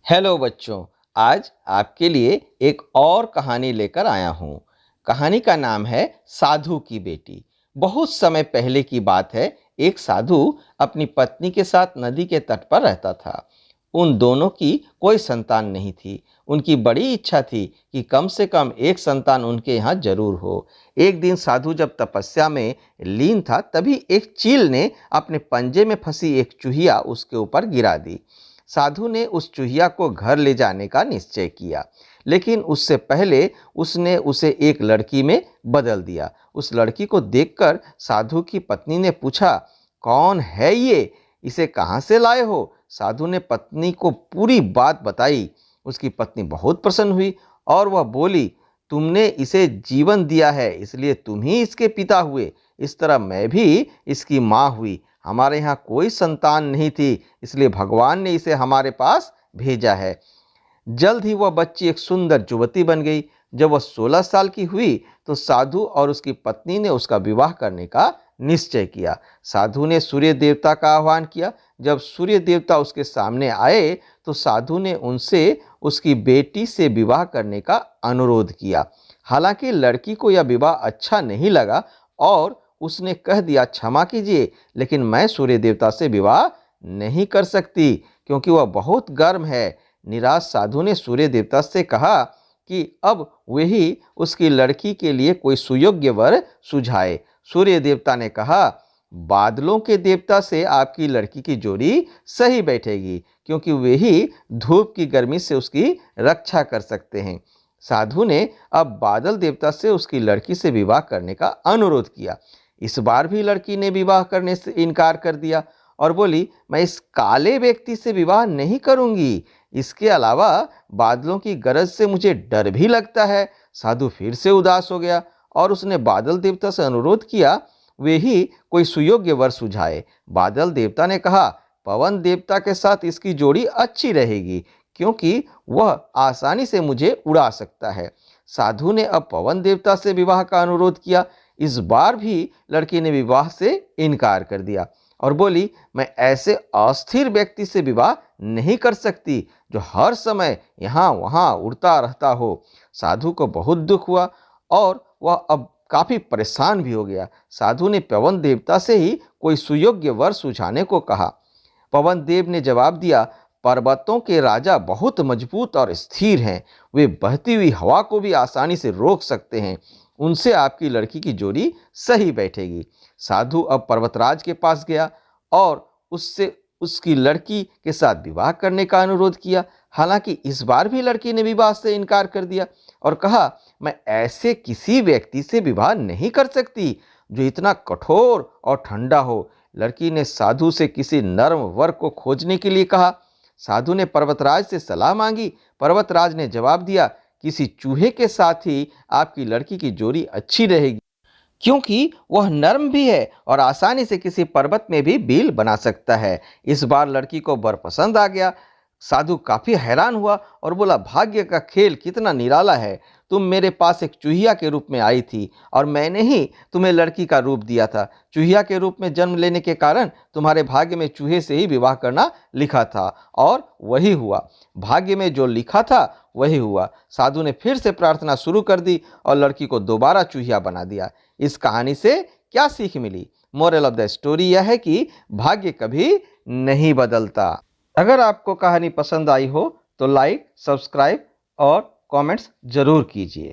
Hello बच्चों, आज आपके लिए एक और कहानी लेकर आया हूँ। कहानी का नाम है साधु की बेटी। बहुत समय पहले की बात है। एक साधु अपनी पत्नी के साथ नदी के तट पर रहता था। उन दोनों की कोई संतान नहीं थी। उनकी बड़ी इच्छा थी कि कम से कम एक संतान उनके यहाँ जरूर हो। एक दिन साधु जब तपस्या में लीन था, तभी एक चील ने अपने पंजे में फंसी एक चूहिया उसके ऊपर गिरा दी। साधु ने उस चूहिया को घर ले जाने का निश्चय किया, लेकिन उससे पहले उसने उसे एक लड़की में बदल दिया। उस लड़की को देखकर साधु की पत्नी ने पूछा, कौन है ये? इसे कहाँ से लाए हो? साधु ने पत्नी को पूरी बात बताई। उसकी पत्नी बहुत प्रसन्न हुई और वह बोली, तुमने इसे जीवन दिया है, इसलिए तुम ही इसके पिता हुए। इस तरह मैं भी इसकी माँ हुई। हमारे यहाँ कोई संतान नहीं थी, इसलिए भगवान ने इसे हमारे पास भेजा है। जल्द ही वह बच्ची एक सुंदर युवती बन गई। जब वह 16 साल की हुई तो साधु और उसकी पत्नी ने उसका विवाह करने का निश्चय किया। साधु ने सूर्य देवता का आह्वान किया। जब सूर्य देवता उसके सामने आए तो साधु ने उनसे उसकी बेटी से विवाह करने का अनुरोध किया। हालांकि लड़की को यह विवाह अच्छा नहीं लगा और उसने कह दिया, क्षमा कीजिए, लेकिन मैं सूर्य देवता से विवाह नहीं कर सकती क्योंकि वह बहुत गर्म है। निराश साधु ने सूर्य देवता से कहा कि अब वही उसकी लड़की के लिए कोई सुयोग्य वर सुझाए। सूर्य देवता ने कहा, बादलों के देवता से आपकी लड़की की जोड़ी सही बैठेगी क्योंकि वे ही धूप की गर्मी से उसकी रक्षा कर सकते हैं। साधु ने अब बादल देवता से उसकी लड़की से विवाह करने का अनुरोध किया। इस बार भी लड़की ने विवाह करने से इनकार कर दिया और बोली, मैं इस काले व्यक्ति से विवाह नहीं करूंगी। इसके अलावा बादलों की गरज से मुझे डर भी लगता है। साधु फिर से उदास हो गया और उसने बादल देवता से अनुरोध किया वे ही कोई सुयोग्य वर सुझाए। बादल देवता ने कहा, पवन देवता के साथ इसकी जोड़ी अच्छी रहेगी क्योंकि वह आसानी से मुझे उड़ा सकता है। साधु ने अब पवन देवता से विवाह का अनुरोध किया। इस बार भी लड़की ने विवाह से इनकार कर दिया और बोली, मैं ऐसे अस्थिर व्यक्ति से विवाह नहीं कर सकती जो हर समय यहाँ वहाँ उड़ता रहता हो। साधु को बहुत दुख हुआ और वह अब काफी परेशान भी हो गया। साधु ने पवन देवता से ही कोई सुयोग्य वर सुझाने को कहा। पवन देव ने जवाब दिया, पर्वतों के राजा बहुत मजबूत और स्थिर हैं। वे बहती हुई हवा को भी आसानी से रोक सकते हैं। उनसे आपकी लड़की की जोड़ी सही बैठेगी। साधु अब पर्वतराज के पास गया और उससे उसकी लड़की के साथ विवाह करने का अनुरोध किया। हालांकि इस बार भी लड़की ने विवाह से इनकार कर दिया और कहा, मैं ऐसे किसी व्यक्ति से विवाह नहीं कर सकती जो इतना कठोर और ठंडा हो। लड़की ने साधु से किसी नर्म वर को खोजने के लिए कहा। साधु ने पर्वतराज से सलाह मांगी। पर्वतराज ने जवाब दिया, किसी चूहे के साथ ही आपकी लड़की की जोड़ी अच्छी रहेगी क्योंकि वह नर्म भी है और आसानी से किसी पर्वत में भी बील बना सकता है। इस बार लड़की को वर पसंद आ गया। साधु काफी हैरान हुआ और बोला, भाग्य का खेल कितना निराला है। तुम मेरे पास एक चूहिया के रूप में आई थी और मैंने ही तुम्हें लड़की का रूप दिया था। चूहिया के रूप में जन्म लेने के कारण तुम्हारे भाग्य में चूहे से ही विवाह करना लिखा था और वही हुआ। भाग्य में जो लिखा था वही हुआ। साधु ने फिर से प्रार्थना शुरू कर दी और लड़की को दोबारा चूहिया बना दिया। इस कहानी से क्या सीख मिली? मोरल ऑफ द स्टोरी यह है कि भाग्य कभी नहीं बदलता। अगर आपको कहानी पसंद आई हो तो लाइक, सब्सक्राइब और कमेंट्स जरूर कीजिए।